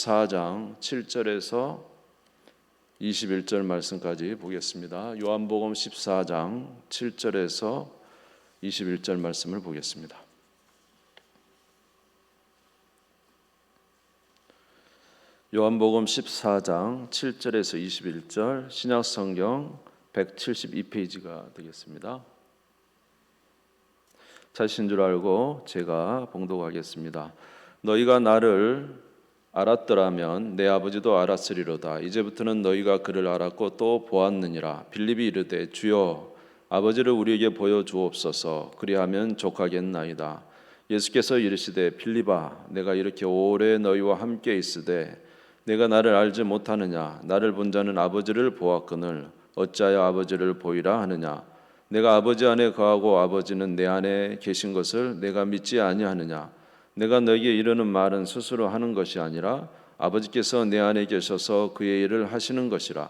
14장 7절에서 21절 말씀까지 보겠습니다. 요한복음 14장 7절에서 21절 말씀을 보겠습니다. 요한복음 14장 7절에서 21절, 신약성경 172페이지가 되겠습니다. 자신 줄 알고 제가 봉독하겠습니다. 너희가 나를 알았더라면 내 아버지도 알았으리로다. 이제부터는 너희가 그를 알았고 또 보았느니라. 빌립이 이르되 주여 아버지를 우리에게 보여주옵소서. 그리하면 족하겠나이다. 예수께서 이르시되 빌립아 내가 이렇게 오래 너희와 함께 있으되 내가 나를 알지 못하느냐. 나를 본 자는 아버지를 보았거늘 어찌하여 아버지를 보이라 하느냐. 내가 아버지 안에 거하고 아버지는 내 안에 계신 것을 내가 믿지 아니하느냐. 내가 너희에게 이르는 말은 스스로 하는 것이 아니라 아버지께서 내 안에 계셔서 그의 일을 하시는 것이라.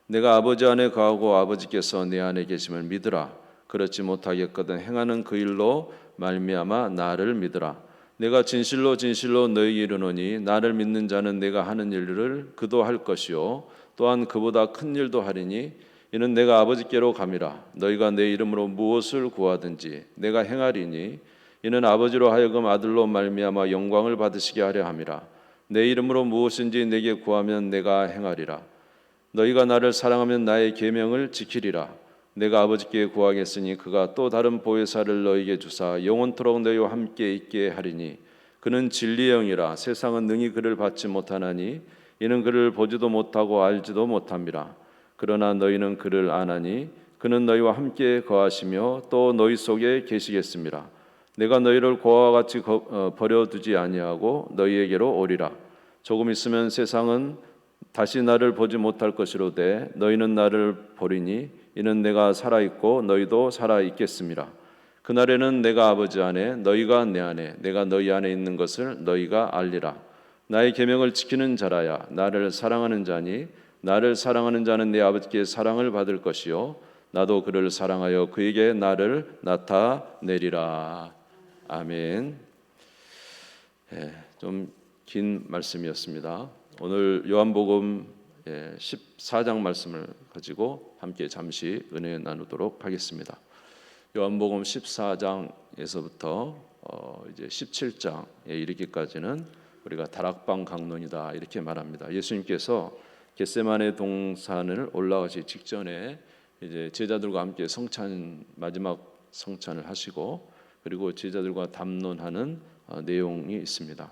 내가 아버지 안에 거하고 아버지께서 내 안에 계심을 믿으라. 그렇지 못하겠거든 행하는 그 일로 말미암아 나를 믿으라. 내가 진실로 진실로 너희에게 이르노니 나를 믿는 자는 내가 하는 일을 그도 할 것이요 또한 그보다 큰 일도 하리니 이는 내가 아버지께로 감이라. 너희가 내 이름으로 무엇을 구하든지 내가 행하리니 이는 아버지로 하여금 아들로 말미암아 영광을 받으시게 하려 함이라. 내 이름으로 무엇인지 내게 구하면 내가 행하리라. 너희가 나를 사랑하면 나의 계명을 지키리라. 내가 아버지께 구하겠으니 그가 또 다른 보혜사를 너희에게 주사 영원토록 너희와 함께 있게 하리니 그는 진리의 영이라. 세상은 능히 그를 받지 못하나니 이는 그를 보지도 못하고 알지도 못함이라. 그러나 너희는 그를 아나니 그는 너희와 함께 거하시며 또 너희 속에 계시겠습니다. 내가 너희를 고아와 같이 버려두지 아니하고 너희에게로 오리라. 조금 있으면 세상은 다시 나를 보지 못할 것이로되 너희는 나를 보리니 이는 내가 살아있고 너희도 살아있겠습니다. 그날에는 내가 아버지 안에 너희가 내 안에 내가 너희 안에 있는 것을 너희가 알리라. 나의 계명을 지키는 자라야 나를 사랑하는 자니 나를 사랑하는 자는 내 아버지께 사랑을 받을 것이요 나도 그를 사랑하여 그에게 나를 나타내리라. 아멘. 좀 긴 말씀이었습니다. 오늘 요한복음 14장 말씀을 가지고 함께 잠시 은혜 나누도록 하겠습니다. 요한복음 14장에서부터 이제 17장에 이르기까지는 우리가 다락방 강론이다 이렇게 말합니다. 예수님께서 겟세마네 동산을 올라가시 직전에 이제 제자들과 함께 마지막 성찬을 하시고 그리고 제자들과 담론하는 내용이 있습니다.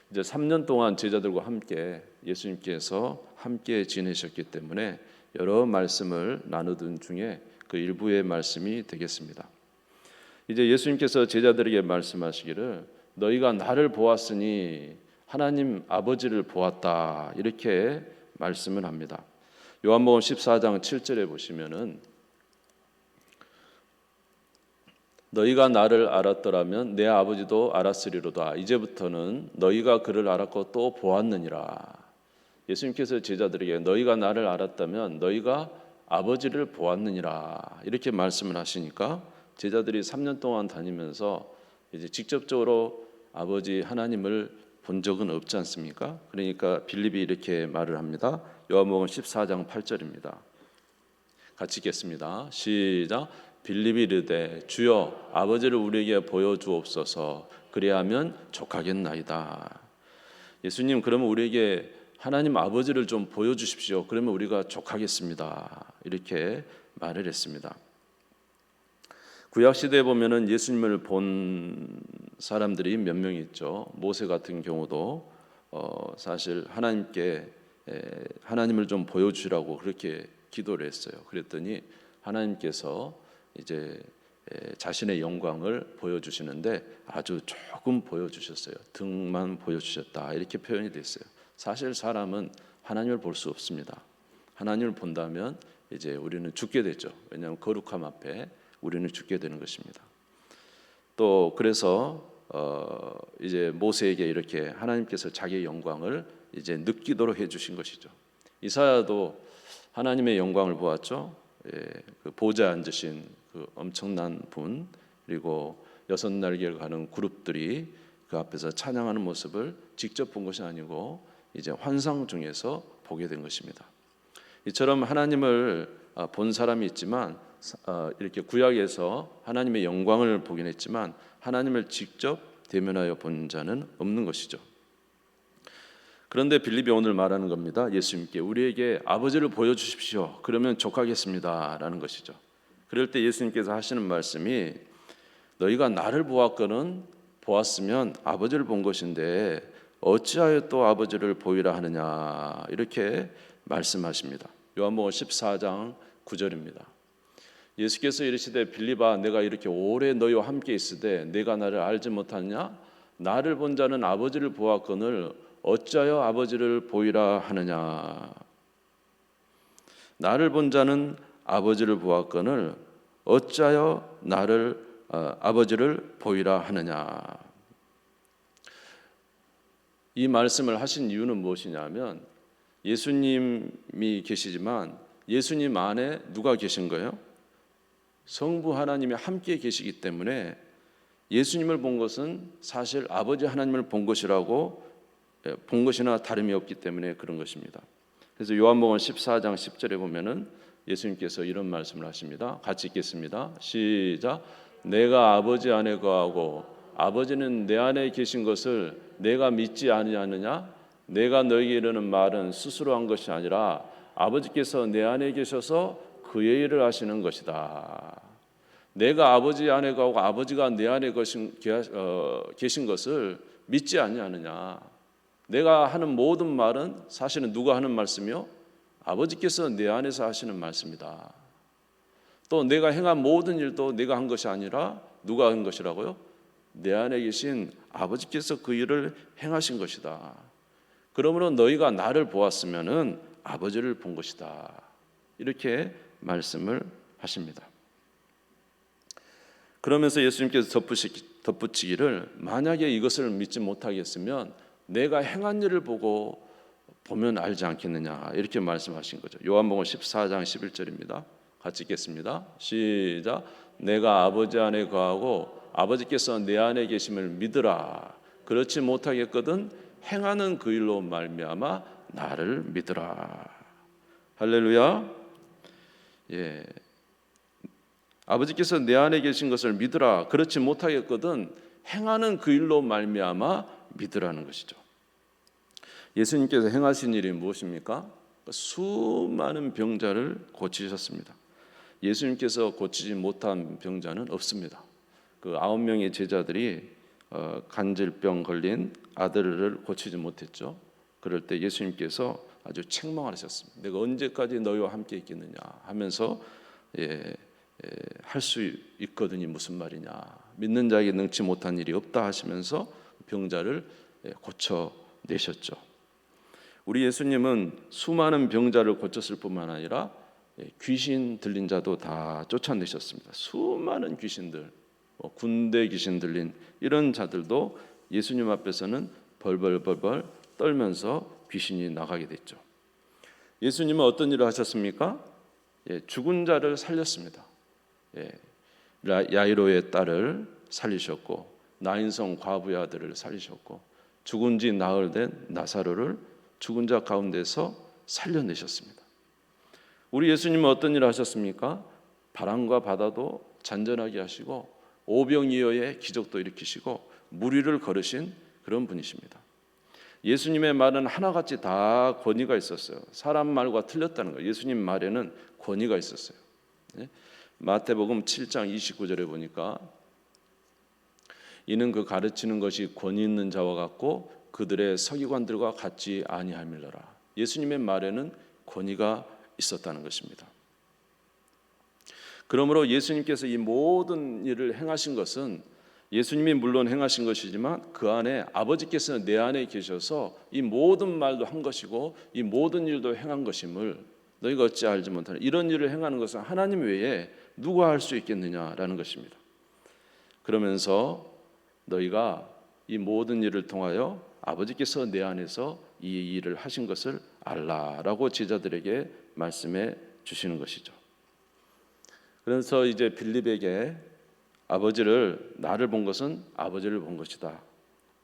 이제 3년 동안 제자들과 함께 예수님께서 함께 지내셨기 때문에 여러 말씀을 나누던 중에 그 일부의 말씀이 되겠습니다. 이제 예수님께서 제자들에게 말씀하시기를 너희가 나를 보았으니 하나님 아버지를 보았다 이렇게 말씀을 합니다. 요한복음 14장 7절에 보시면은 너희가 나를 알았더라면 내 아버지도 알았으리로다. 이제부터는 너희가 그를 알았고 또 보았느니라. 예수님께서 제자들에게 너희가 나를 알았다면 너희가 아버지를 보았느니라 이렇게 말씀을 하시니까 제자들이 3년 동안 다니면서 이제 직접적으로 아버지 하나님을 본 적은 없지 않습니까? 그러니까 빌립이 이렇게 말을 합니다. 요한복음 14장 8절입니다. 같이 읽겠습니다. 시작. 빌립이 이르되 주여 아버지를 우리에게 보여주옵소서. 그리하면 족하겠나이다. 예수님 그러면 우리에게 하나님 아버지를 좀 보여주십시오. 그러면 우리가 족하겠습니다. 이렇게 말을 했습니다. 구약시대에 보면은 예수님을 본 사람들이 몇 명 있죠. 모세 같은 경우도 사실 하나님께 하나님을 좀 보여주시라고 그렇게 기도를 했어요. 그랬더니 하나님께서 이제 자신의 영광을 보여주시는데 아주 조금 보여주셨어요. 등만 보여주셨다 이렇게 표현이 됐어요. 사실 사람은 하나님을 볼 수 없습니다. 하나님을 본다면 이제 우리는 죽게 되죠. 왜냐하면 거룩함 앞에 우리는 죽게 되는 것입니다. 또 그래서 이제 모세에게 이렇게 하나님께서 자기의 영광을 이제 느끼도록 해주신 것이죠. 이사야도 하나님의 영광을 보았죠. 그 보좌에 앉으신 그 엄청난 분 그리고 여섯 날개를 가는 그룹들이 그 앞에서 찬양하는 모습을 직접 본 것이 아니고 이제 환상 중에서 보게 된 것입니다. 이처럼 하나님을 본 사람이 있지만 이렇게 구약에서 하나님의 영광을 보긴 했지만 하나님을 직접 대면하여 본 자는 없는 것이죠. 그런데 빌립이 오늘 말하는 겁니다. 예수님께 우리에게 아버지를 보여주십시오. 그러면 족하겠습니다 라는 것이죠. 그럴 때 예수님께서 하시는 말씀이 너희가 나를 보았으면 아버지를 본 것인데 어찌하여 또 아버지를 보이라 하느냐 이렇게 말씀하십니다. 요한복음 14장 9절입니다. 예수께서 이르시되 빌립아 내가 이렇게 오래 너희와 함께 있으되 내가 나를 알지 못하느냐 나를 본 자는 아버지를 보았거늘 어찌하여 아버지를 보이라 하느냐. 나를 본 자는 아버지를 보았거늘 어찌하여 아버지를 보이라 하느냐. 이 말씀을 하신 이유는 무엇이냐면 예수님이 계시지만 예수님 안에 누가 계신 거예요? 성부 하나님이 함께 계시기 때문에 예수님을 본 것은 사실 아버지 하나님을 본 것이나 다름이 없기 때문에 그런 것입니다. 그래서 요한복음 14장 10절에 보면은 예수님께서 이런 말씀을 하십니다. 같이 읽겠습니다. 시작. 내가 아버지 안에 거하고 아버지는 내 안에 계신 것을 내가 믿지 아니하느냐? 내가 너희에게 이르는 말은 스스로 한 것이 아니라 아버지께서 내 안에 계셔서 그의 일을 하시는 것이다. 내가 아버지 안에 거하고 아버지가 내 안에 계신 것을 믿지 아니하느냐? 내가 하는 모든 말은 사실은 누가 하는 말씀이요? 아버지께서 내 안에서 하시는 말씀이다. 또 내가 행한 모든 일도 내가 한 것이 아니라 누가 한 것이라고요? 내 안에 계신 아버지께서 그 일을 행하신 것이다. 그러므로 너희가 나를 보았으면은 아버지를 본 것이다. 이렇게 말씀을 하십니다. 그러면서 예수님께서 덧붙이기를 만약에 이것을 믿지 못하겠으면 내가 행한 일을 보면 알지 않겠느냐 이렇게 말씀하신 거죠. 요한복음 14장 11절입니다. 같이 읽겠습니다. 시작. 내가 아버지 안에 거하고 아버지께서 내 안에 계심을 믿으라. 그렇지 못하겠거든 행하는 그 일로 말미암아 나를 믿으라. 할렐루야. 예. 아버지께서 내 안에 계신 것을 믿으라. 그렇지 못하겠거든 행하는 그 일로 말미암아 믿으라는 것이죠. 예수님께서 행하신 일이 무엇입니까? 수많은 병자를 고치셨습니다. 예수님께서 고치지 못한 병자는 없습니다. 그 9명의 제자들이 간질병 걸린 아들을 고치지 못했죠. 그럴 때 예수님께서 아주 책망하셨습니다. 내가 언제까지 너희와 함께 있겠느냐 하면서 할 수 있거든이 무슨 말이냐. 믿는 자에게 능치 못한 일이 없다 하시면서 병자를 고쳐내셨죠. 우리 예수님은 수많은 병자를 고쳤을 뿐만 아니라 귀신 들린 자도 다 쫓아내셨습니다. 수많은 귀신들, 군대 귀신 들린 이런 자들도 예수님 앞에서는 벌벌벌벌 떨면서 귀신이 나가게 됐죠. 예수님은 어떤 일을 하셨습니까? 죽은 자를 살렸습니다. 야이로의 딸을 살리셨고 나인성 과부의 아들을 살리셨고 죽은 지 나흘 된 나사로를 죽은 자 가운데서 살려내셨습니다. 우리 예수님은 어떤 일을 하셨습니까? 바람과 바다도 잔잔하게 하시고 오병이어의 기적도 일으키시고 무리를 걸으신 그런 분이십니다. 예수님의 말은 하나같이 다 권위가 있었어요. 사람 말과 틀렸다는 거예요. 예수님 말에는 권위가 있었어요. 마태복음 7장 29절에 보니까 이는 그 가르치는 것이 권위 있는 자와 같고 그들의 서기관들과 같지 아니함이로라. 예수님의 말에는 권위가 있었다는 것입니다. 그러므로 예수님께서 이 모든 일을 행하신 것은 예수님이 물론 행하신 것이지만 그 안에 아버지께서 내 안에 계셔서 이 모든 말도 한 것이고 이 모든 일도 행한 것임을 너희가 어찌 알지 못하냐. 이런 일을 행하는 것은 하나님 외에 누가 할 수 있겠느냐라는 것입니다. 그러면서 너희가 이 모든 일을 통하여 아버지께서 내 안에서 이 일을 하신 것을 알라라고 제자들에게 말씀해 주시는 것이죠. 그래서 이제 빌립에게 나를 본 것은 아버지를 본 것이다.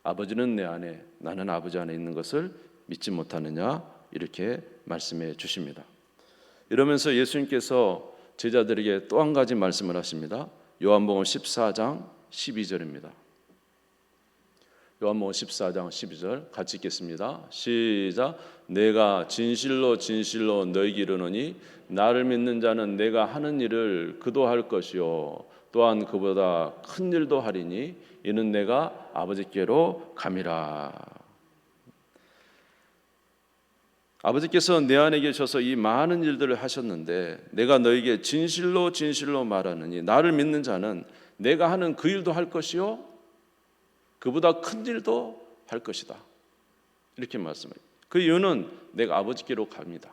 아버지는 내 안에, 나는 아버지 안에 있는 것을 믿지 못하느냐 이렇게 말씀해 주십니다. 이러면서 예수님께서 제자들에게 또 한 가지 말씀을 하십니다. 요한복음 14장 12절입니다. 요한복음 14장 12절 같이 읽겠습니다. 시작. 내가 진실로 진실로 너희에게 이르노니 나를 믿는 자는 내가 하는 일을 그도 할 것이요 또한 그보다 큰 일도 하리니 이는 내가 아버지께로 감이라. 아버지께서 내 안에 계셔서 이 많은 일들을 하셨는데 내가 너에게 진실로 진실로 말하느니 나를 믿는 자는 내가 하는 그 일도 할 것이요 그보다 큰 일도 할 것이다. 이렇게 말씀해요. 그 이유는 내가 아버지께로 갑니다.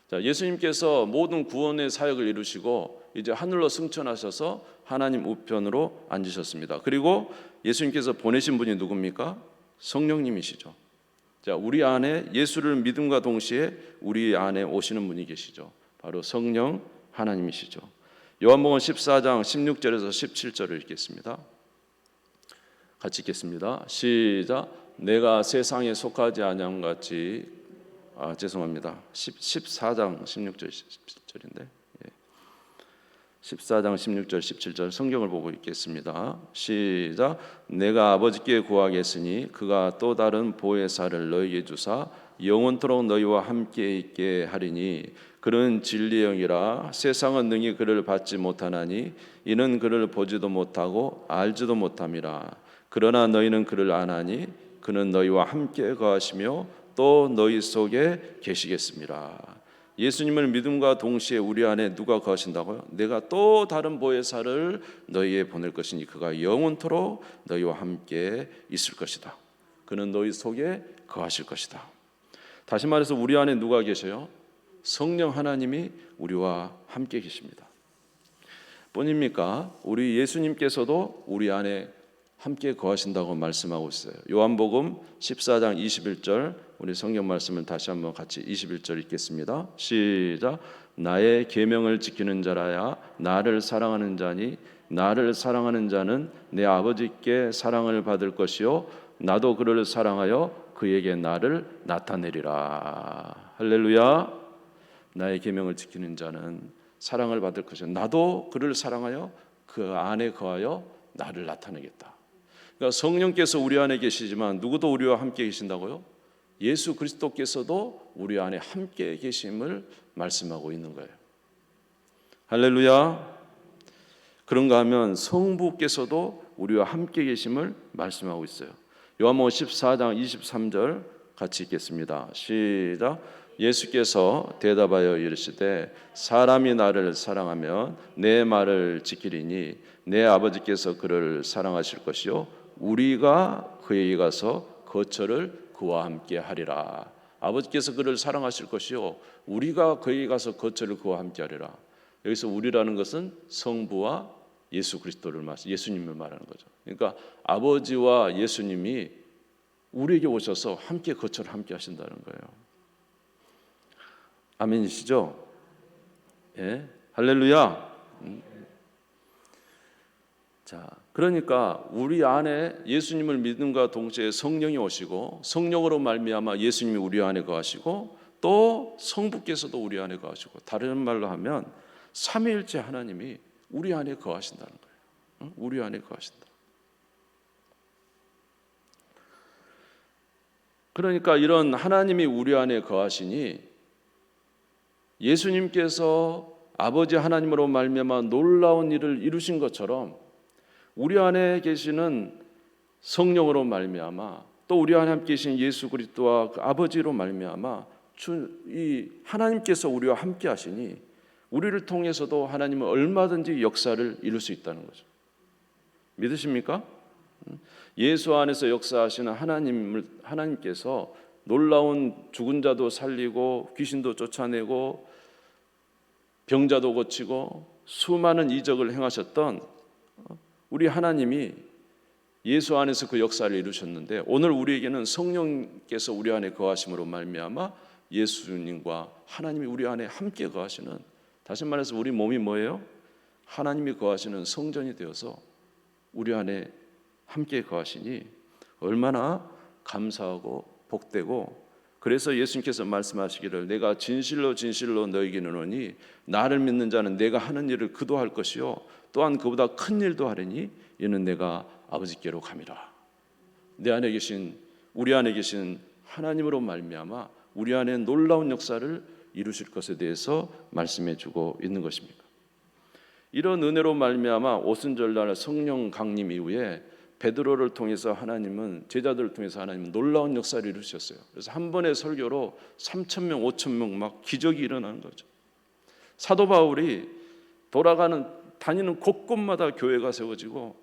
자, 예수님께서 모든 구원의 사역을 이루시고 이제 하늘로 승천하셔서 하나님 우편으로 앉으셨습니다. 그리고 예수님께서 보내신 분이 누굽니까? 성령님이시죠. 자, 우리 안에 예수를 믿음과 동시에 우리 안에 오시는 분이 계시죠. 바로 성령 하나님이시죠. 요한복음 14장 16절에서 17절을 읽겠습니다. 같이 읽겠습니다. 시작. 내가 세상에 속하지 아니함 같이 죄송합니다. 14장 16절 17절인데 14장 16절 17절 성경을 보고 읽겠습니다. 시작. 내가 아버지께 구하겠으니 그가 또 다른 보혜사를 너희에게 주사 영원토록 너희와 함께 있게 하리니 그는 진리의 영이라 세상은 능히 그를 받지 못하나니 이는 그를 보지도 못하고 알지도 못함이라. 그러나 너희는 그를 아나니 그는 너희와 함께 거하시며 또 너희 속에 계시겠습니다. 예수님을 믿음과 동시에 우리 안에 누가 거하신다고요? 내가 또 다른 보혜사를 너희에 보낼 것이니 그가 영원토록 너희와 함께 있을 것이다. 그는 너희 속에 거하실 것이다. 다시 말해서 우리 안에 누가 계셔요? 성령 하나님이 우리와 함께 계십니다. 뿐입니까? 우리 예수님께서도 우리 안에 함께 거하신다고 말씀하고 있어요. 요한복음 14장 21절 우리 성경 말씀을 다시 한번 같이 21절 읽겠습니다. 시작. 나의 계명을 지키는 자라야 나를 사랑하는 자니 나를 사랑하는 자는 내 아버지께 사랑을 받을 것이요 나도 그를 사랑하여 그에게 나를 나타내리라. 할렐루야. 나의 계명을 지키는 자는 사랑을 받을 것이요 나도 그를 사랑하여 그 안에 거하여 나를 나타내겠다. 그러니까 성령께서 우리 안에 계시지만 누구도 우리와 함께 계신다고요? 예수 그리스도께서도 우리 안에 함께 계심을 말씀하고 있는 거예요. 할렐루야. 그런가 하면 성부께서도 우리와 함께 계심을 말씀하고 있어요. 요한복음 14장 23절 같이 읽겠습니다. 시작. 예수께서 대답하여 이르시되 사람이 나를 사랑하면 내 말을 지키리니 내 아버지께서 그를 사랑하실 것이요 우리가 그에게 가서 거처를 그와 함께 하리라. 아버지께서 그를 사랑하실 것이요 우리가 그에게 가서 거처를 그와 함께 하리라. 여기서 우리라는 것은 성부와 예수 그리스도를 예수님을 말하는 거죠. 그러니까 아버지와 예수님이 우리에게 오셔서 함께 거처를 함께 하신다는 거예요. 아멘이시죠? 예, 할렐루야. 자, 그러니까 우리 안에 예수님을 믿음과 동시에 성령이 오시고 성령으로 말미암아 예수님이 우리 안에 거하시고 또 성부께서도 우리 안에 거하시고 다른 말로 하면 삼위일체 하나님이 우리 안에 거하신다는 거예요. 우리 안에 거하신다. 그러니까 이런 하나님이 우리 안에 거하시니 예수님께서 아버지 하나님으로 말미암아 놀라운 일을 이루신 것처럼 우리 안에 계시는 성령으로 말미암아 또 우리 안에 함께 계신 예수 그리스도와 그 아버지로 말미암아 이 하나님께서 우리와 함께 하시니 우리를 통해서도 하나님은 얼마든지 역사를 이룰 수 있다는 거죠. 믿으십니까? 예수 안에서 역사하시는 하나님께서 놀라운 죽은 자도 살리고 귀신도 쫓아내고 병자도 고치고 수많은 이적을 행하셨던 우리 하나님이 예수 안에서 그 역사를 이루셨는데 오늘 우리에게는 성령께서 우리 안에 거하심으로 말미암아 예수님과 하나님이 우리 안에 함께 거하시는, 다시 말해서 우리 몸이 뭐예요? 하나님이 거하시는 성전이 되어서 우리 안에 함께 거하시니 얼마나 감사하고 복되고, 그래서 예수님께서 말씀하시기를 내가 진실로 진실로 너희에게 이르노니 나를 믿는 자는 내가 하는 일을 그도 할 것이요 또한 그보다 큰 일도 하리니 이는 내가 아버지께로 감이라. 내 안에 계신, 우리 안에 계신 하나님으로 말미암아 우리 안에 놀라운 역사를 이루실 것에 대해서 말씀해 주고 있는 것입니다. 이런 은혜로 말미암아 오순절날 성령 강림 이후에 베드로를 통해서 하나님은, 제자들을 통해서 하나님은 놀라운 역사를 이루셨어요. 그래서 한 번의 설교로 3,000명, 5,000명 막 기적이 일어나는 거죠. 사도 바울이 다니는 곳곳마다 교회가 세워지고,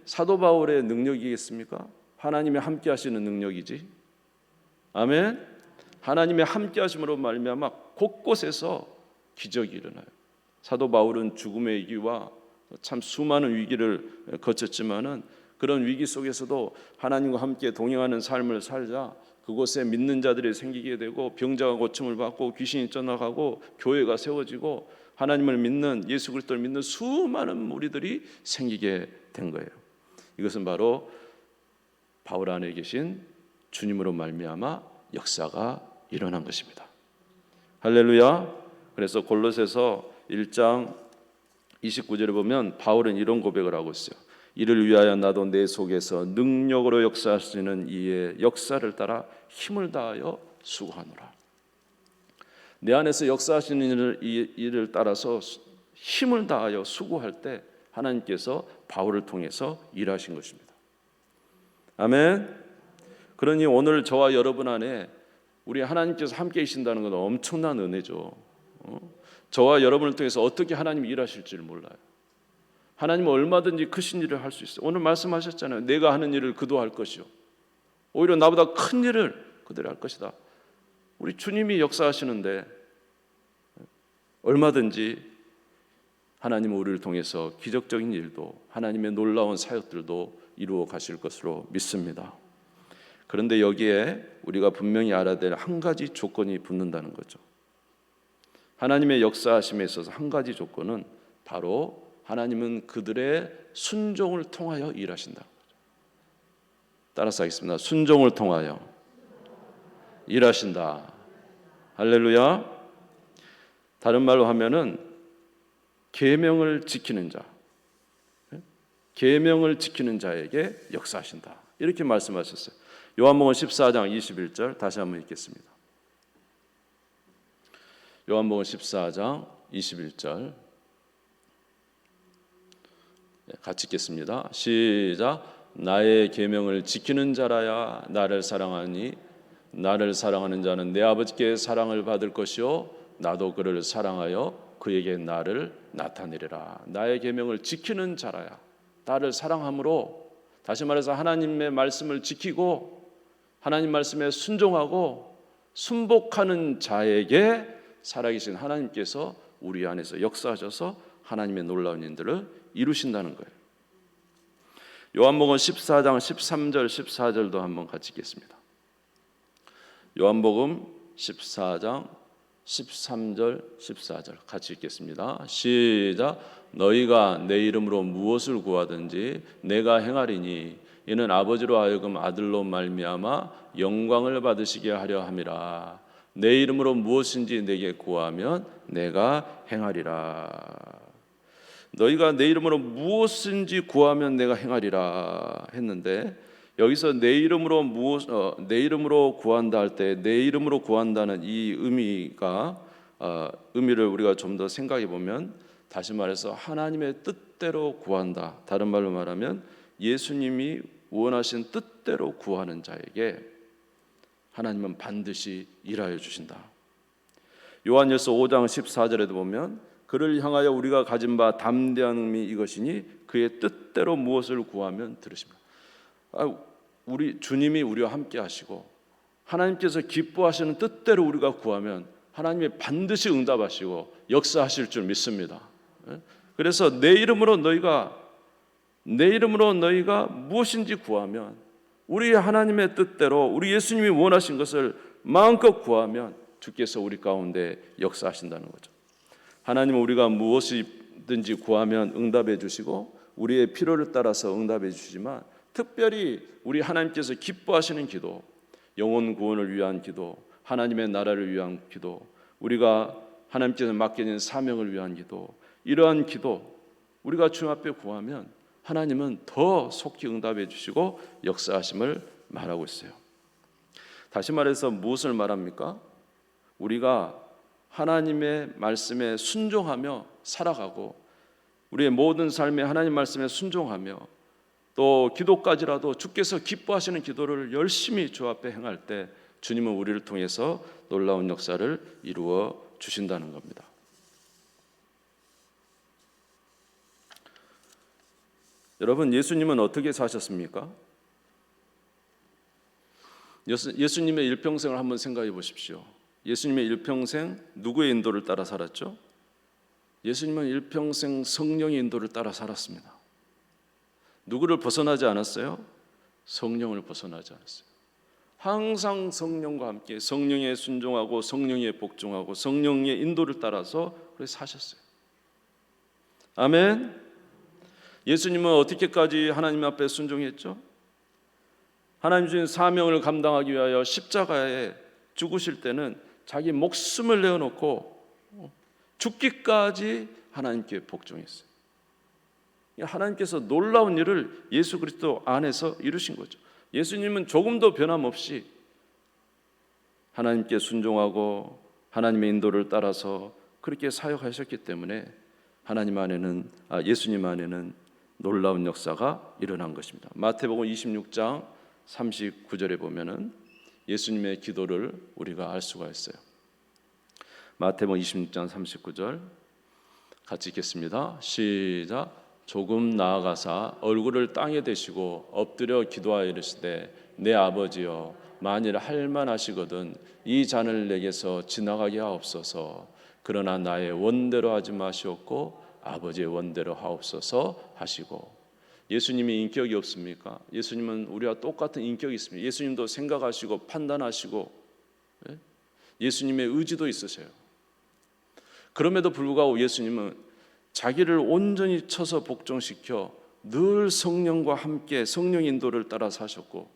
사도 바울의 능력이겠습니까? 하나님의 함께 하시는 능력이지. 아멘. 하나님의 함께 하심으로 말미암아 곳곳에서 기적이 일어나요. 사도 바울은 죽음의 위기와 참 수많은 위기를 거쳤지만은 그런 위기 속에서도 하나님과 함께 동행하는 삶을 살자 그곳에 믿는 자들이 생기게 되고, 병자가 고침을 받고 귀신이 쫓아가고 교회가 세워지고 하나님을 믿는, 예수 그리스도를 믿는 수많은 무리들이 생기게 된 거예요. 이것은 바로 바울 안에 계신 주님으로 말미암아 역사가 일어난 것입니다. 할렐루야. 그래서 골로새서 1장 29절에 보면 바울은 이런 고백을 하고 있어요. 이를 위하여 나도 내 속에서 능력으로 역사하시는 이의 역사를 따라 힘을 다하여 수고하노라. 내 안에서 역사하시는 일을 따라서 힘을 다하여 수고할 때 하나님께서 바울을 통해서 일하신 것입니다. 아멘. 그러니 오늘 저와 여러분 안에 우리 하나님께서 함께 계신다는 건 엄청난 은혜죠. 저와 여러분을 통해서 어떻게 하나님이 일하실지를 몰라요. 하나님은 얼마든지 크신 일을 할 수 있어요. 오늘 말씀하셨잖아요. 내가 하는 일을 그도 할 것이요 오히려 나보다 큰 일을 그들이 할 것이다. 우리 주님이 역사하시는데 얼마든지 하나님은 우리를 통해서 기적적인 일도, 하나님의 놀라운 사역들도 이루어 가실 것으로 믿습니다. 그런데 여기에 우리가 분명히 알아야 될 한 가지 조건이 붙는다는 거죠. 하나님의 역사하심에 있어서 한 가지 조건은 바로 하나님은 그들의 순종을 통하여 일하신다. 따라서 하겠습니다. 순종을 통하여 일하신다. 할렐루야. 다른 말로 하면은 계명을 지키는 자, 계명을 지키는 자에게 역사하신다. 이렇게 말씀하셨어요. 요한복음 14장 21절 다시 한번 읽겠습니다. 요한복음 14장 21절 같이 읽겠습니다. 시작. 나의 계명을 지키는 자라야 나를 사랑하니 나를 사랑하는 자는 내 아버지께 사랑을 받을 것이요 나도 그를 사랑하여 그에게 나를 나타내리라. 나의 계명을 지키는 자라야, 나를 사랑함으로, 다시 말해서 하나님의 말씀을 지키고 하나님 말씀에 순종하고 순복하는 자에게 살아계신 하나님께서 우리 안에서 역사하셔서 하나님의 놀라운 일들을 이루신다는 거예요. 요한복음 14장 13절 14절도 한번 같이 읽겠습니다. 요한복음 14장 13절 14절 같이 읽겠습니다. 시작. 너희가 내 이름으로 무엇을 구하든지 내가 행하리니 이는 아버지로 하여금 아들로 말미암아 영광을 받으시게 하려 함이라. 내 이름으로 무엇인지 내게 구하면 내가 행하리라. 너희가 내 이름으로 무엇인지 구하면 내가 행하리라 했는데, 여기서 내 이름으로 구한다 할 때 내 이름으로 구한다는 이 의미를 우리가 좀 더 생각해 보면, 다시 말해서 하나님의 뜻대로 구한다. 다른 말로 말하면 예수님이 원하신 뜻대로 구하는 자에게 하나님은 반드시 일하여 주신다. 요한일서 5장 14절에도 보면 그를 향하여 우리가 가진 바 담대한 의미 이것이니 그의 뜻대로 무엇을 구하면 들으십니다. 우리 주님이 우리와 함께 하시고 하나님께서 기뻐하시는 뜻대로 우리가 구하면 하나님이 반드시 응답하시고 역사하실 줄 믿습니다. 그래서 내 이름으로 너희가 무엇인지 구하면, 우리 하나님의 뜻대로 우리 예수님이 원하신 것을 마음껏 구하면 주께서 우리 가운데 역사하신다는 거죠. 하나님은 우리가 무엇이든지 구하면 응답해 주시고 우리의 필요를 따라서 응답해 주시지만, 특별히 우리 하나님께서 기뻐하시는 기도, 영혼 구원을 위한 기도, 하나님의 나라를 위한 기도, 우리가 하나님께서 맡겨진 사명을 위한 기도, 이러한 기도 우리가 주님 앞에 구하면 하나님은 더 속히 응답해 주시고 역사하심을 말하고 있어요. 다시 말해서 무엇을 말합니까? 우리가 하나님의 말씀에 순종하며 살아가고 우리의 모든 삶에 하나님 말씀에 순종하며 또 기도까지라도 주께서 기뻐하시는 기도를 열심히 주 앞에 행할 때 주님은 우리를 통해서 놀라운 역사를 이루어 주신다는 겁니다. 여러분, 예수님은 어떻게 사셨습니까? 예수님의 일평생을 한번 생각해 보십시오. 예수님의 일평생 누구의 인도를 따라 살았죠? 예수님은 일평생 성령의 인도를 따라 살았습니다. 누구를 벗어나지 않았어요? 성령을 벗어나지 않았어요. 항상 성령과 함께 성령에 순종하고 성령에 복종하고 성령의 인도를 따라서 그렇게 사셨어요. 아멘. 예수님은 어떻게까지 하나님 앞에 순종했죠? 하나님 주신 사명을 감당하기 위하여 십자가에 죽으실 때는 자기 목숨을 내어놓고 죽기까지 하나님께 복종했어요. 하나님께서 놀라운 일을 예수 그리스도 안에서 이루신 거죠. 예수님은 조금도 변함없이 하나님께 순종하고 하나님의 인도를 따라서 그렇게 사역하셨기 때문에 예수님 안에는 놀라운 역사가 일어난 것입니다. 마태복음 26장 39절에 보면은 예수님의 기도를 우리가 알 수가 있어요. 마태복음 26장 39절 같이 읽겠습니다. 시작. 조금 나아가사 얼굴을 땅에 대시고 엎드려 기도하여 이르시되 내 아버지여 만일 할만하시거든 이 잔을 내게서 지나가게 하옵소서. 그러나 나의 원대로 하지 마시옵고 아버지의 원대로 하옵소서 하시고. 예수님이 인격이 없습니까? 예수님은 우리와 똑같은 인격이 있습니다. 예수님도 생각하시고 판단하시고 예수님의 의지도 있으세요. 그럼에도 불구하고 예수님은 자기를 온전히 쳐서 복종시켜 늘 성령과 함께 성령 인도를 따라 사셨고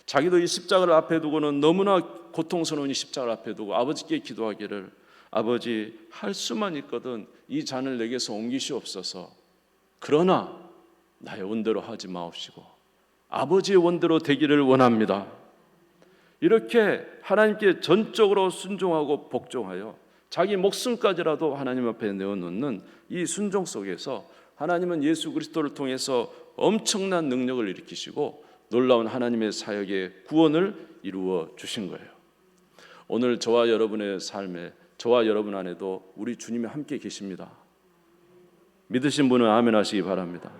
자기도 이 십자가를 앞에 두고는 너무나 고통스러운 이 십자가를 앞에 두고 아버지께 기도하기를 아버지 할 수만 있거든 이 잔을 내게서 옮기시옵소서. 그러나 나의 원대로 하지 마옵시고 아버지의 원대로 되기를 원합니다. 이렇게 하나님께 전적으로 순종하고 복종하여 자기 목숨까지라도 하나님 앞에 내어놓는 이 순종 속에서 하나님은 예수 그리스도를 통해서 엄청난 능력을 일으키시고 놀라운 하나님의 사역의 구원을 이루어 주신 거예요. 오늘 저와 여러분의 삶에 저와 여러분 안에도 우리 주님이 함께 계십니다. 믿으신 분은 아멘 하시기 바랍니다.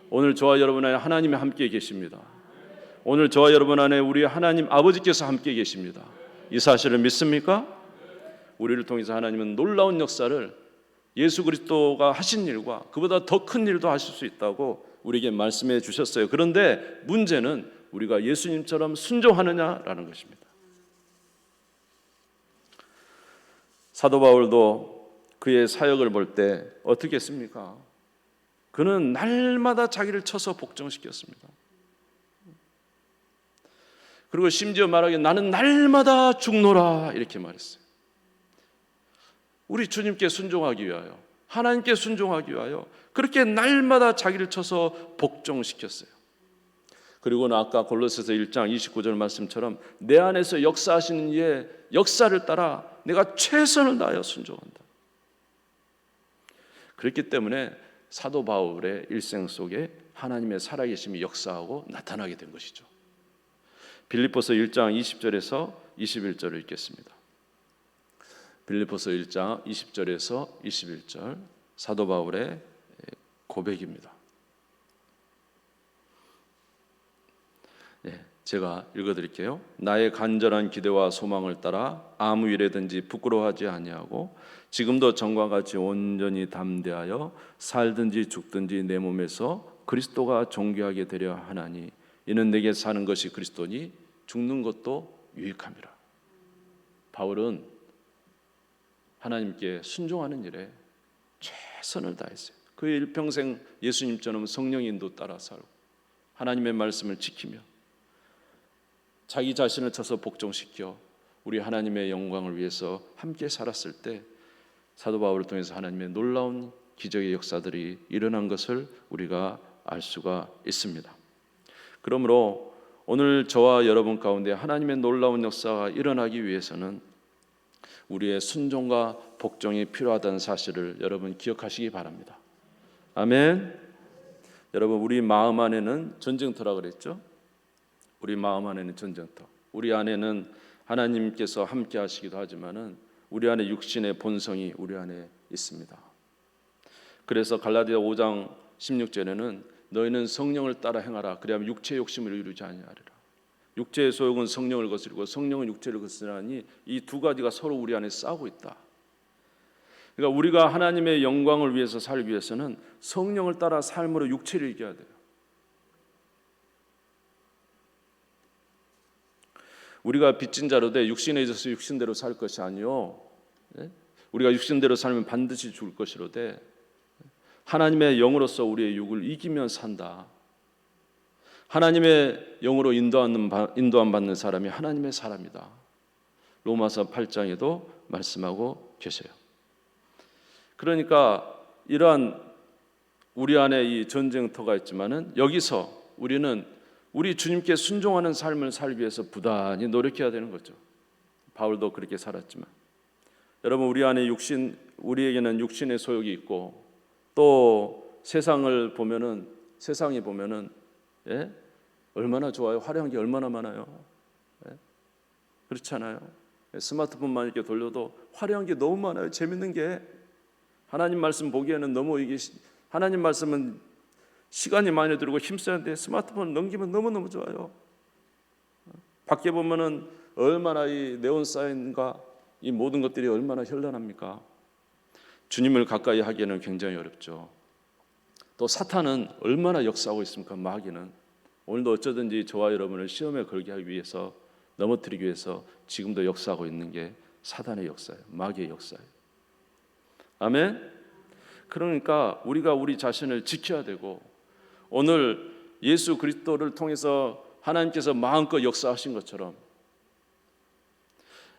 오늘 저와 여러분 안에 하나님이 함께 계십니다. 오늘 저와 여러분 안에 우리 하나님 아버지께서 함께 계십니다. 이 사실을 믿습니까? 우리를 통해서 하나님은 놀라운 역사를 예수 그리스도가 하신 일과 그보다 더 큰 일도 하실 수 있다고 우리에게 말씀해 주셨어요. 그런데 문제는 우리가 예수님처럼 순종하느냐라는 것입니다. 사도 바울도 그의 사역을 볼 때 어떻게 했습니까? 그는 날마다 자기를 쳐서 복종시켰습니다. 그리고 심지어 말하기에 나는 날마다 죽노라 이렇게 말했어요. 우리 주님께 순종하기 위하여 하나님께 순종하기 위하여 그렇게 날마다 자기를 쳐서 복종시켰어요. 그리고는 아까 골로새서 1장 29절 말씀처럼 내 안에서 역사하시는 이의 역사를 따라 내가 최선을 다하여 순종한다. 그렇기 때문에 사도 바울의 일생 속에 하나님의 살아계심이 역사하고 나타나게 된 것이죠. 빌립보서 1장 20절에서 21절을 읽겠습니다. 빌립보서 1장 20절에서 21절 사도 바울의 고백입니다. 제가 읽어드릴게요. 나의 간절한 기대와 소망을 따라 아무 일에든지 부끄러워하지 아니하고 지금도 전과 같이 온전히 담대하여 살든지 죽든지 내 몸에서 그리스도가 존귀하게 되려 하나니 이는 내게 사는 것이 그리스도니 죽는 것도 유익함이라. 바울은 하나님께 순종하는 일에 최선을 다했어요. 그의 일평생 예수님처럼 성령 인도 따라 살고 하나님의 말씀을 지키며 자기 자신을 쳐서 복종시켜 우리 하나님의 영광을 위해서 함께 살았을 때 사도 바울을 통해서 하나님의 놀라운 기적의 역사들이 일어난 것을 우리가 알 수가 있습니다. 그러므로 오늘 저와 여러분 가운데 하나님의 놀라운 역사가 일어나기 위해서는 우리의 순종과 복종이 필요하다는 사실을 여러분 기억하시기 바랍니다. 아멘. 여러분, 우리 마음 안에는 전쟁터라 그랬죠? 우리 마음 안에는 전쟁터. 우리 안에는 하나님께서 함께 하시기도 하지만은 우리 안에 육신의 본성이 우리 안에 있습니다. 그래서 갈라디아 5장 16절에는 너희는 성령을 따라 행하라. 그리하면 육체의 욕심을 이루지 아니하리라. 육체의 소욕은 성령을 거스르고 성령은 육체를 거스르니 이 두 가지가 서로 우리 안에 싸우고 있다. 그러니까 우리가 하나님의 영광을 위해서 살기 위해서는 성령을 따라 삶으로 육체를 이겨야 돼요. 우리가 빚진 자로 돼 육신에 있어서 육신대로 살 것이 아니요, 우리가 육신대로 살면 반드시 죽을 것이로되 하나님의 영으로서 우리의 육을 이기면 산다. 하나님의 영으로 인도함 받는 사람이 하나님의 사람이다. 로마서 8장에도 말씀하고 계세요. 그러니까 이러한 우리 안에 이 전쟁터가 있지만은 여기서 우리는 우리 주님께 순종하는 삶을 살기 위해서 부단히 노력해야 되는 거죠. 바울도 그렇게 살았지만 여러분, 우리 안에 우리에게는 육신의 소욕이 있고 또 세상이 보면은 얼마나 좋아요. 화려한 게 얼마나 많아요. 그렇지 않아요? 스마트폰만 이렇게 돌려도 화려한 게 너무 많아요. 재밌는 게. 하나님 말씀 보기에는 너무 하나님 말씀은 시간이 많이 들고 힘쓰는데 스마트폰 넘기면 너무너무 좋아요. 밖에 보면은 얼마나 이 네온사인과 이 모든 것들이 얼마나 현란합니까? 주님을 가까이 하기에는 굉장히 어렵죠. 또 사탄은 얼마나 역사하고 있습니까? 마귀는 오늘도 어쩌든지 저와 여러분을 시험에 걸게 하기 위해서, 넘어뜨리기 위해서 지금도 역사하고 있는 게 사탄의 역사예요. 마귀의 역사예요. 아멘. 그러니까 우리가 우리 자신을 지켜야 되고, 오늘 예수 그리스도를 통해서 하나님께서 마음껏 역사하신 것처럼,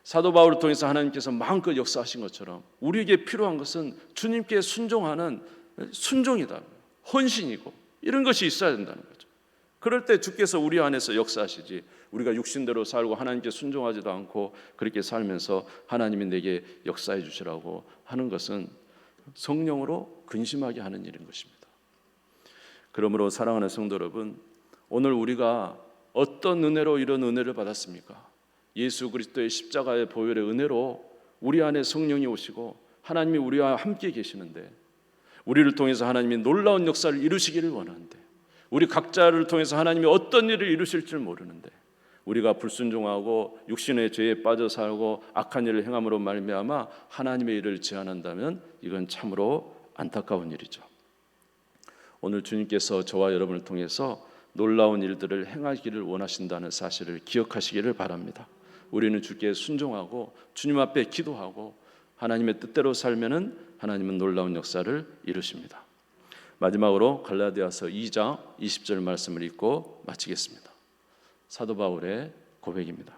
사도 바울을 통해서 하나님께서 마음껏 역사하신 것처럼 우리에게 필요한 것은 주님께 순종하는 순종이다, 헌신이고 이런 것이 있어야 된다는 거죠. 그럴 때 주께서 우리 안에서 역사하시지, 우리가 육신대로 살고 하나님께 순종하지도 않고 그렇게 살면서 하나님이 내게 역사해 주시라고 하는 것은 성령으로 근심하게 하는 일인 것입니다. 그러므로 사랑하는 성도 여러분, 오늘 우리가 어떤 은혜로 이런 은혜를 받았습니까? 예수 그리스도의 십자가의 보혈의 은혜로 우리 안에 성령이 오시고 하나님이 우리와 함께 계시는데, 우리를 통해서 하나님이 놀라운 역사를 이루시기를 원하는데, 우리 각자를 통해서 하나님이 어떤 일을 이루실 줄 모르는데 우리가 불순종하고 육신의 죄에 빠져 살고 악한 일을 행함으로 말미암아 하나님의 일을 제한한다면 이건 참으로 안타까운 일이죠. 오늘 주님께서 저와 여러분을 통해서 놀라운 일들을 행하기를 원하신다는 사실을 기억하시기를 바랍니다. 우리는 주께 순종하고 주님 앞에 기도하고 하나님의 뜻대로 살면은 하나님은 놀라운 역사를 이루십니다. 마지막으로 갈라디아서 2장 20절 말씀을 읽고 마치겠습니다. 사도 바울의 고백입니다.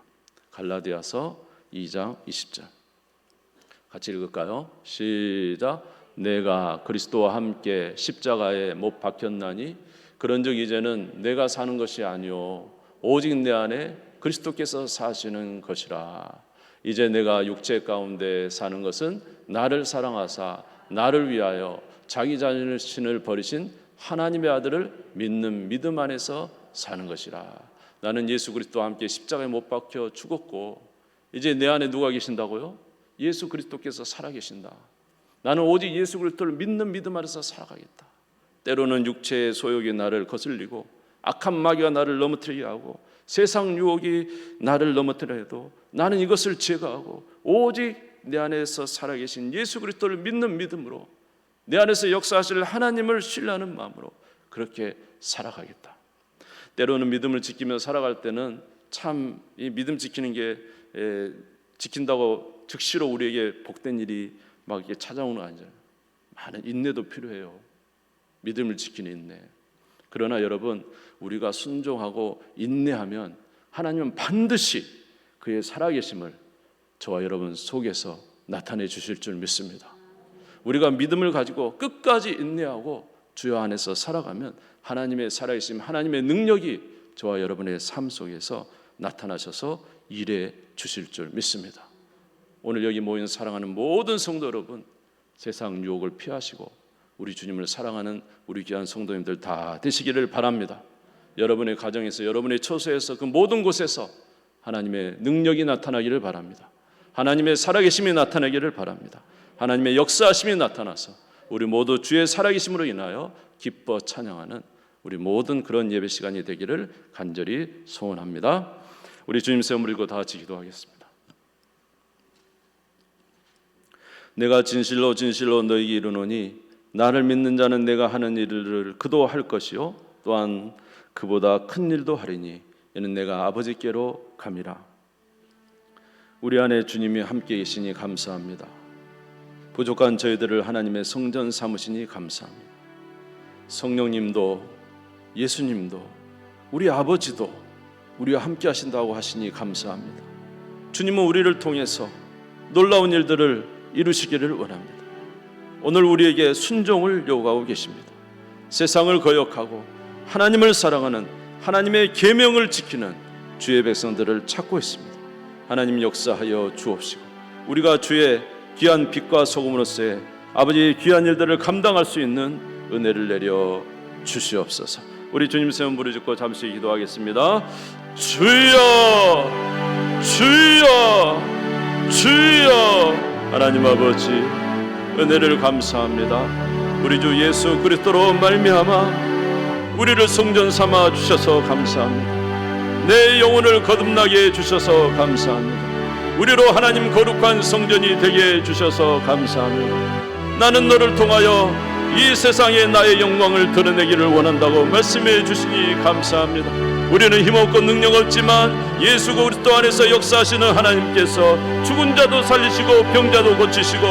갈라디아서 2장 20절 같이 읽을까요? 시작. 내가 그리스도와 함께 십자가에 못 박혔나니 그런즉 이제는 내가 사는 것이 아니요 오직 내 안에 그리스도께서 사시는 것이라. 이제 내가 육체 가운데 사는 것은 나를 사랑하사 나를 위하여 자기 자신을 버리신 하나님의 아들을 믿는 믿음 안에서 사는 것이라. 나는 예수 그리스도와 함께 십자가에 못 박혀 죽었고 이제 내 안에 누가 계신다고요? 예수 그리스도께서 살아계신다. 나는 오직 예수 그리스도를 믿는 믿음 안에서 살아가겠다. 때로는 육체의 소욕이 나를 거슬리고 악한 마귀가 나를 넘어뜨리게 하고 세상 유혹이 나를 넘어뜨려 해도 나는 이것을 제거하고 오직 내 안에서 살아계신 예수 그리스도를 믿는 믿음으로 내 안에서 역사하실 하나님을 신뢰하는 마음으로 그렇게 살아가겠다. 때로는 믿음을 지키며 살아갈 때는 참 이 믿음 지키는 게 지킨다고 즉시로 우리에게 복된 일이 막 이렇게 찾아오는 거 아니잖아요. 많은 인내도 필요해요. 믿음을 지키는 인내. 그러나 여러분, 우리가 순종하고 인내하면 하나님은 반드시 그의 살아계심을 저와 여러분 속에서 나타내 주실 줄 믿습니다. 우리가 믿음을 가지고 끝까지 인내하고 주여 안에서 살아가면 하나님의 살아계심, 하나님의 능력이 저와 여러분의 삶 속에서 나타나셔서 일해 주실 줄 믿습니다. 오늘 여기 모인 사랑하는 모든 성도 여러분, 세상 유혹을 피하시고 우리 주님을 사랑하는 우리 귀한 성도님들 다 되시기를 바랍니다. 여러분의 가정에서, 여러분의 처소에서, 그 모든 곳에서 하나님의 능력이 나타나기를 바랍니다. 하나님의 살아계심이 나타나기를 바랍니다. 하나님의 역사하심이 나타나서 우리 모두 주의 살아계심으로 인하여 기뻐 찬양하는 우리 모든 그런 예배 시간이 되기를 간절히 소원합니다. 우리 주님 세움 물고 다 같이 기도하겠습니다. 내가 진실로 진실로 너희에게 이르노니 나를 믿는 자는 내가 하는 일을 그도 할 것이요 또한 그보다 큰 일도 하리니 이는 내가 아버지께로 감이라. 우리 안에 주님이 함께 계시니 감사합니다. 부족한 저희들을 하나님의 성전 삼으시니 감사합니다. 성령님도 예수님도 우리 아버지도 우리와 함께 하신다고 하시니 감사합니다. 주님은 우리를 통해서 놀라운 일들을 이루시기를 원합니다. 오늘 우리에게 순종을 요구하고 계십니다. 세상을 거역하고 하나님을 사랑하는, 하나님의 계명을 지키는 주의 백성들을 찾고 있습니다. 하나님 역사하여 주옵시고 우리가 주의 귀한 빛과 소금으로서의 아버지의 귀한 일들을 감당할 수 있는 은혜를 내려 주시옵소서. 우리 주님 세움 부르짖고 잠시 기도하겠습니다. 주여 주여 주여. 하나님 아버지, 은혜를 감사합니다. 우리 주 예수 그리스도로 말미암아 우리를 성전 삼아 주셔서 감사합니다. 내 영혼을 거듭나게 해주셔서 감사합니다. 우리로 하나님 거룩한 성전이 되게 해주셔서 감사합니다. 나는 너를 통하여 이 세상에 나의 영광을 드러내기를 원한다고 말씀해 주시니 감사합니다. 우리는 힘없고 능력 없지만 예수 그리스도 안에서 역사하시는 하나님께서 죽은 자도 살리시고 병자도 고치시고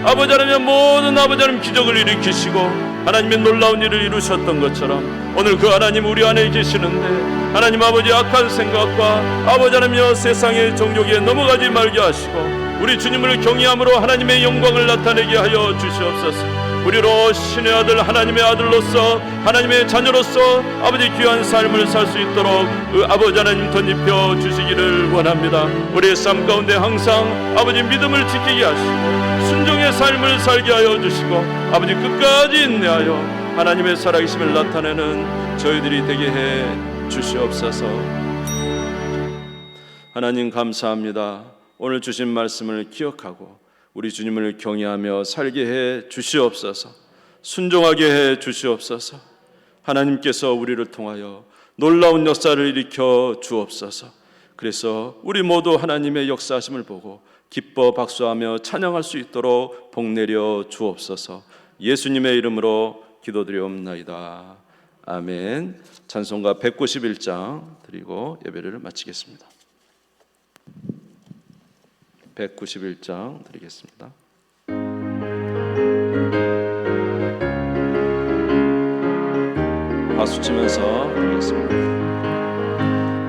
아버지 하나님 모든 아버지 하나님 기적을 일으키시고 하나님의 놀라운 일을 이루셨던 것처럼 오늘 그 하나님 우리 안에 계시는데 하나님 아버지 악한 생각과 아버지 하나님여 세상의 정욕에 넘어가지 말게 하시고 우리 주님을 경외함으로 하나님의 영광을 나타내게 하여 주시옵소서. 우리로 신의 아들 하나님의 아들로서 하나님의 자녀로서 아버지 귀한 삶을 살 수 있도록 그 아버지 하나님 덧입혀 주시기를 원합니다. 우리의 삶 가운데 항상 아버지 믿음을 지키게 하시고 순종의 삶을 살게 하여 주시고 아버지 끝까지 인내하여 하나님의 살아계심을 나타내는 저희들이 되게 해 주시옵소서. 하나님 감사합니다. 오늘 주신 말씀을 기억하고 우리 주님을 경외하며 살게 해 주시옵소서. 순종하게 해 주시옵소서. 하나님께서 우리를 통하여 놀라운 역사를 일으켜 주옵소서. 그래서 우리 모두 하나님의 역사하심을 보고 기뻐 박수하며 찬양할 수 있도록 복 내려 주옵소서. 예수님의 이름으로 기도드리옵나이다. 아멘. 찬송가 191장 드리고 예배를 마치겠습니다. 191장 드리겠습니다. 박수 치면서 드리겠습니다.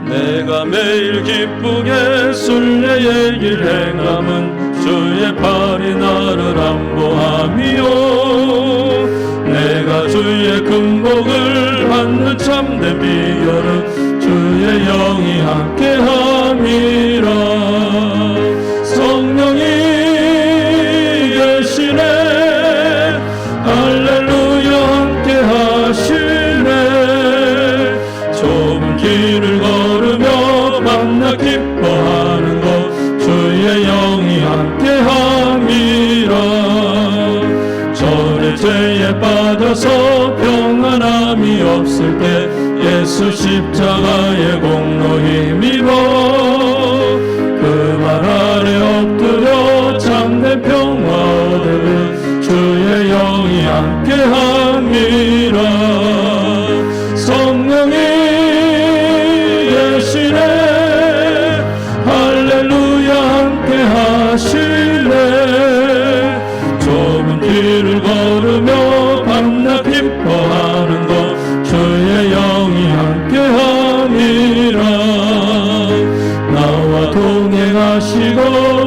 내가 매일 기쁘게 순례의 길 행함은 주의 팔이 나를 안보함이요 내가 주의 금복을 받는 참된 비결은 주의 영이 함께함이라. 성령이 계시네 할렐루야 함께 하시네 좁은 길을 걸으며 만나 기뻐하는 것 주의 영이 함께 함이라. 전에 죄에 빠져서 평안함이 없을 때 예수 십자가의 공로 힘입어 그 말 아래 엎드려 참된 평화 얻으면 주의 영이 함께함이라. 성령이 계시네 할렐루야 함께하시네 좁은 길을 걸으며 밤낮 기뻐하는 것 주의 하시고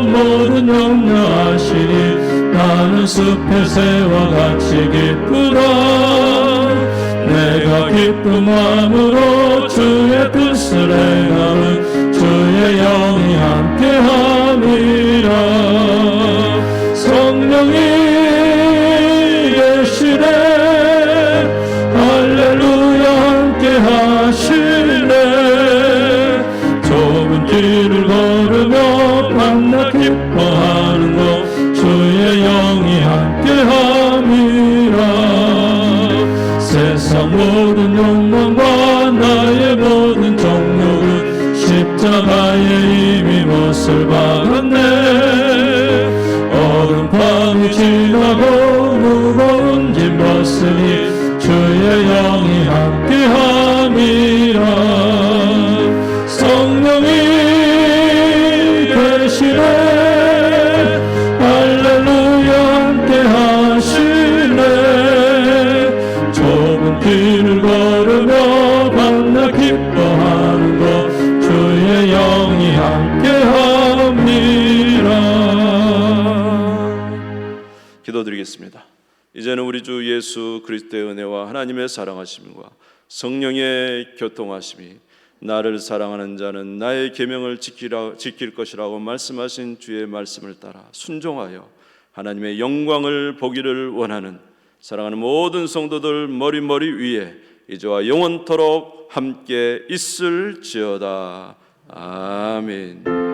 모든 염려하시니 나는 숲의 새와 같이 기쁘다. 내가 기쁜 마음으로 주의 뜻을 행하면 주의 영이 함께함이라. 성령이 계시네 할렐루야 함께하시네. 좁은 길을 걸으며 밤낮 기뻐하는 것 주의 영이 함께함이라. 세상 모든 욕망과 나의 모든 정욕은 십자가에 이미 못을 박았네. 어둠밤이 지나고 무거운 짐 벗으니 주의 영이 함께함이라. 성령이 계시네 할렐루야 함께하시네. 좁은 길을 걸으며 밤낮 기뻐하는 것 주의 영이 함께함이라. 기도드리겠습니다. 이제는 우리 주 예수 그리스도의 은혜와 하나님의 사랑하심과 성령의 교통하심이 나를 사랑하는 자는 나의 계명을 지킬 것이라고 말씀하신 주의 말씀을 따라 순종하여 하나님의 영광을 보기를 원하는 사랑하는 모든 성도들 머리 위에 이제와 영원토록 함께 있을지어다. 아멘.